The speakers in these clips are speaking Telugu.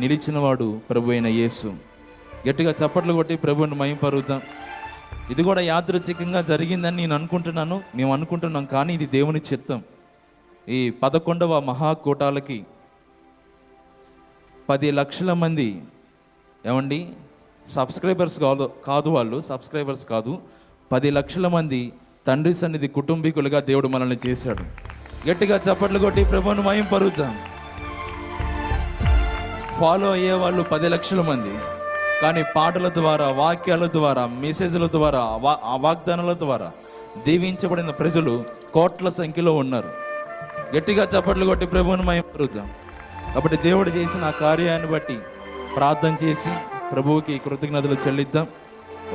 నిలిచినవాడు ప్రభు అయిన యేసు. గట్టిగా చప్పట్లు కొట్టి ప్రభువుని మహిమపరుద్దాం. ఇది కూడా యాదృచ్ఛికంగా జరిగిందని నేను అనుకుంటున్నాను, మేము అనుకుంటున్నాం, కానీ ఇది దేవుని చిత్తం. ఈ 11వ మహాకూటాలకి 10 లక్షల మంది ఏమండి సబ్స్క్రైబర్స్ కాదు వాళ్ళు సబ్స్క్రైబర్స్ కాదు, 10 లక్షల మంది తండ్రి సన్నిధి కుటుంబీకులుగా దేవుడు మనల్ని చేశాడు. గట్టిగా చప్పట్లు కొట్టి ప్రభువుని మహిమపరుద్దాం. ఫాలో అయ్యే వాళ్ళు 10 లక్షల మంది, కానీ పాటల ద్వారా, వాక్యాల ద్వారా, మెసేజ్ల ద్వారా, వాగ్దానాల ద్వారా దీవించబడిన ప్రజలు కోట్ల సంఖ్యలో ఉన్నారు. గట్టిగా చప్పట్లు కొట్టి ప్రభువుని మహిమపరుద్దాం. కాబట్టి దేవుడు చేసిన ఆ కార్యాన్ని బట్టి ప్రార్థన చేసి ప్రభువుకి కృతజ్ఞతలు చెల్లిద్దాం.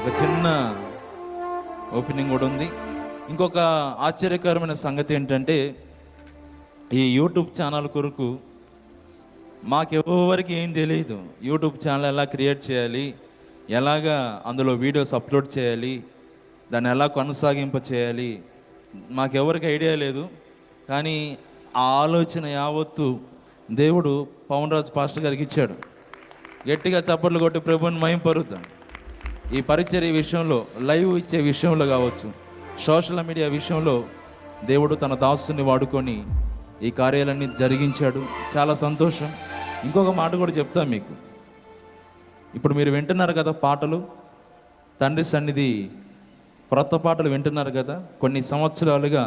ఒక చిన్న ఓపెనింగ్ కూడా ఉంది. ఇంకొక ఆశ్చర్యకరమైన సంగతి ఏంటంటే, ఈ యూట్యూబ్ ఛానల్ కొరకు మాకెవరికి ఏం తెలియదు. యూట్యూబ్ ఛానల్ ఎలా క్రియేట్ చేయాలి, ఎలాగా అందులో వీడియోస్ అప్లోడ్ చేయాలి, దాన్ని ఎలా కొనసాగింప చేయాలి, మాకెవరికి ఐడియా లేదు. కానీ ఆ ఆలోచన యావత్తు దేవుడు పవన్ రాజు పాస్టర్ గారికి ఇచ్చాడు. గట్టిగా చప్పట్లు కొట్టి ప్రభువుని మహిమపరుద్దాం. ఈ పరిచర్య విషయంలో, లైవ్ ఇచ్చే విషయంలో కావచ్చు, సోషల్ మీడియా విషయంలో దేవుడు తన దాసుని వాడుకొని ఈ కార్యాలన్నీ జరిగించాడు. చాలా సంతోషం. ఇంకొక మాట కూడా చెప్తాను మీకు. ఇప్పుడు మీరు వింటున్నారు కదా పాటలు, తండ్రి సన్నిధి క్రొత్త పాటలు వింటున్నారు కదా. కొన్ని సంవత్సరాలుగా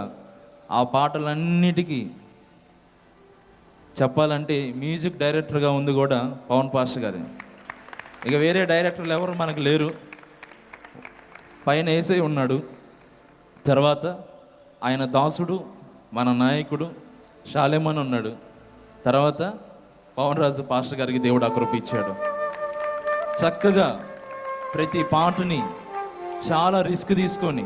ఆ పాటలన్నిటికీ చెప్పాలంటే మ్యూజిక్ డైరెక్టర్గా ఉంది కూడా పవన్ పాస్టర్ గారు. ఇక వేరే డైరెక్టర్లు ఎవరు మనకు లేరు. పైన యేసయ్య ఉన్నాడు, తర్వాత ఆయన దాసుడు మన నాయకుడు షాలేమన్ ఉన్నాడు, తర్వాత పవన్ రాజు పాస్టర్ గారికి దేవుడు అకృపించాడు. చక్కగా ప్రతి పాటని చాలా రిస్క్ తీసుకొని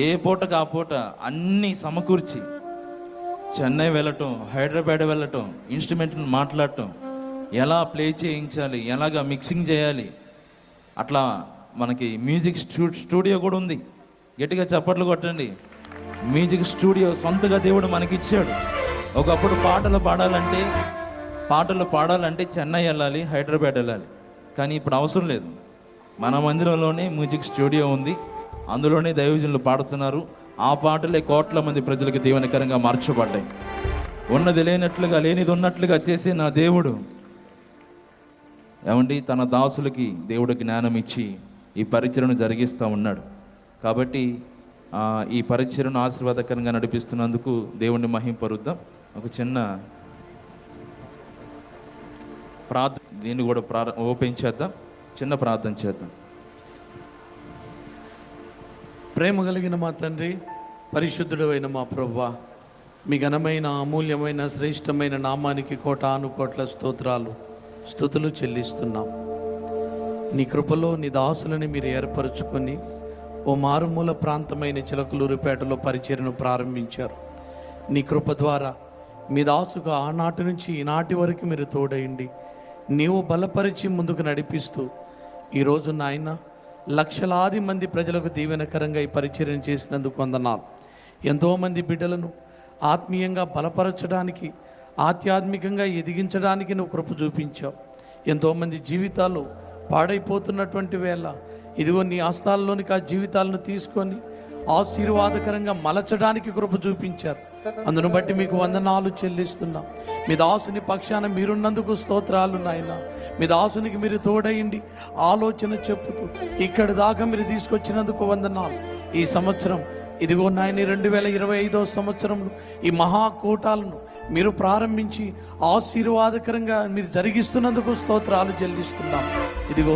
ఏ పూటకు ఆ పూట అన్నీ సమకూర్చి చెన్నై వెళ్ళటం, హైదరాబాద్ వెళ్ళటం, ఇన్స్ట్రుమెంట్ని మాట్లాడటం, ఎలా ప్లే చేయించాలి, ఎలాగ మిక్సింగ్ చేయాలి, అట్లా మనకి మ్యూజిక్ స్టూడియో కూడా ఉంది. గట్టిగా చప్పట్లు కొట్టండి. మ్యూజిక్ స్టూడియో సొంతగా దేవుడు మనకి ఇచ్చాడు. ఒకప్పుడు పాటలు పాడాలంటే చెన్నై వెళ్ళాలి, హైదరాబాద్ వెళ్ళాలి. కానీ ఇప్పుడు అవసరం లేదు. మన మందిరంలోనే మ్యూజిక్ స్టూడియో ఉంది, అందులోనే దైవజనులు పాడుతున్నారు. ఆ పాటలే కోట్ల మంది ప్రజలకు దీవెనకరంగా మార్చబడ్డాయి. ఉన్నది లేనట్లుగా, లేనిది ఉన్నట్లుగా చేసే నా దేవుడు ఏమండి తన దాసులకి దేవుడు జ్ఞానం ఇచ్చి ఈ పరిచర్యను జరిగిస్తూ ఉన్నాడు. కాబట్టి ఈ పరిచర్యను ఆశీర్వాదకరంగా నడిపిస్తున్నందుకు దేవుణ్ణి మహిమపరుద్దాం. ఒక చిన్న ప్రార్థన, దీన్ని కూడా ఓపెన్ చేద్దాం, చిన్న ప్రార్థన చేద్దాం. ప్రేమ కలిగిన మా తండ్రి, పరిశుద్ధుడు అయిన మా ప్రభువా, మీ ఘనమైన, అమూల్యమైన, శ్రేష్టమైన నామానికి కోటాను కోట్ల స్తోత్రాలు, స్తుతులు చెల్లిస్తున్నాం. నీ కృపలో నీ దాసులని మీరు ఏర్పరచుకొని ఓ మారుమూల ప్రాంతమైన చిలకలూరుపేటలో పరిచర్యను ప్రారంభించారు. నీ కృప ద్వారా మీ దాసుగా ఆనాటి నుంచి ఈనాటి వరకు మీరు తోడయండి, నీవు బలపరిచి ముందుకు నడిపిస్తూ ఈరోజు నాయన లక్షలాది మంది ప్రజలకు దీవెనకరంగా ఈ పరిచర్య చేసినందుకు వందనాలు. ఎంతోమంది బిడ్డలను ఆత్మీయంగా బలపరచడానికి, ఆధ్యాత్మికంగా ఎదిగించడానికి నువ్వు కృప చూపించావు. ఎంతోమంది జీవితాలు పాడైపోతున్నటువంటి వేళ ఇదిగో నీ హస్తాల్లోనికి ఆ జీవితాలను తీసుకొని ఆశీర్వాదకరంగా మలచడానికి కృప చూపించారు. అందును బట్టి మీకు వందనాలు చెల్లిస్తున్నాం. మీ దాసుని పక్షాన మీరున్నందుకు స్తోత్రాలు నాయన. మీ దాసునికి మీరు తోడయండి, ఆలోచన చెప్పుతూ ఇక్కడి దాకా మీరు తీసుకొచ్చినందుకు వందనాలు. ఈ సంవత్సరం ఇదిగో నాయన 2025వ సంవత్సరంలో ఈ మహాకూటాలను మీరు ప్రారంభించి ఆశీర్వాదకరంగా మీరు జరిగిస్తున్నందుకు స్తోత్రాలు చెల్లిస్తున్నాం. ఇదిగో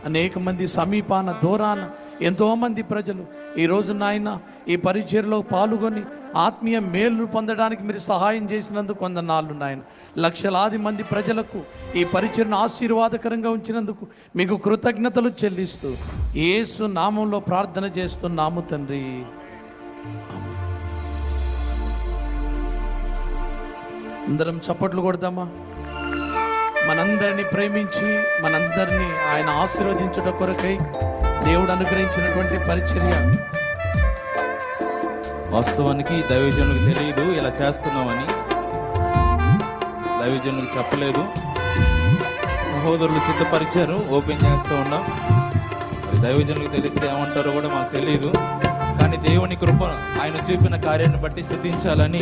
అనేక మంది సమీపాన, దూరాన ఎంతోమంది ప్రజలు ఈరోజు నాయన ఈ పరిచర్యలో పాల్గొని ఆత్మీయ మేలు పొందడానికి మీరు సహాయం చేసినందుకు వందనాలు నాయన. లక్షలాది మంది ప్రజలకు ఈ పరిచర్యను ఆశీర్వాదకరంగా ఉంచినందుకు మీకు కృతజ్ఞతలు చెల్లిస్తూ యేసు నామంలో ప్రార్థన చేస్తున్నాము తండ్రి. అందరం చప్పట్లు కొడదామా? మనందరినీ ప్రేమించి మనందరినీ ఆయన ఆశీర్వదించుట కొరకై దేవుడు అనుగ్రహించినటువంటి పరిచర్య. వాస్తవానికి దైవజనులకు తెలియదు ఇలా చేస్తున్నామని, దైవజనులకు చెప్పలేదు. సహోదరులు సిద్ధపరిచారు, ఓపెన్ చేస్తూ ఉన్నాం. మరి దైవజనులకు తెలిస్తే ఏమంటారో కూడా మాకు తెలియదు, కానీ దేవుని కృప ఆయన చూపిన కార్యాన్ని బట్టి స్తుతించాలని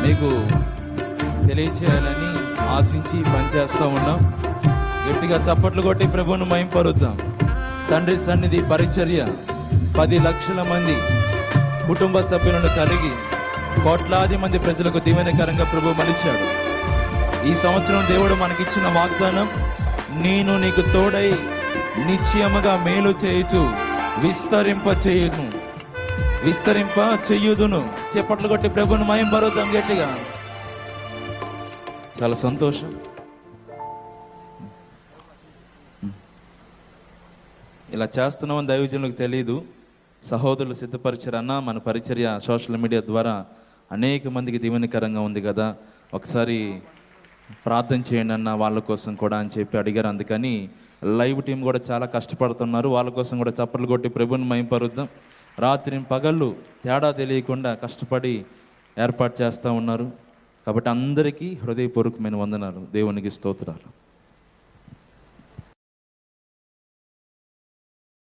మీకు తెలియచేయాలని ఆశించి పనిచేస్తూ ఉన్నాం. గట్టిగా చప్పట్లు కొట్టి ప్రభువును మహింపరుద్దాం. తండ్రి సన్నిధి పరిచర్య 10 లక్షల మంది కుటుంబ సభ్యులను కలిగి కోట్లాది మంది ప్రజలకు దీవెనకరంగా ప్రభు మలిచాడు. ఈ సంవత్సరం దేవుడు మనకిచ్చిన వాగ్దానం, నేను నీకు తోడై నిశ్చయముగా మేలు చేయుచు విస్తరింప చేయుదును. చప్పట్లు కొట్టి ప్రభువును మహింపరుద్దాం గట్టిగా. చాలా సంతోషం. ఇలా చేస్తున్నామని దైవజనులకు తెలియదు. సహోదరులు సిద్ధపరిచారన్న మన పరిచర్య సోషల్ మీడియా ద్వారా అనేక మందికి దీవెనకరంగా ఉంది కదా, ఒకసారి ప్రార్థన చేయండి అన్న వాళ్ళ కోసం కూడా అని చెప్పి అడిగారు. అందుకని లైవ్ టీం కూడా చాలా కష్టపడుతున్నారు. వాళ్ళ కోసం కూడా చప్పట్లు కొట్టి ప్రభువుని మహింపరుద్దాం. రాత్రి పగళ్ళు తేడా తెలియకుండా కష్టపడి ఏర్పాటు చేస్తూ ఉన్నారు. కాబట్టి అందరికీ హృదయపూర్వకమైన వందనాలు, దేవునికి స్తోత్రాలు.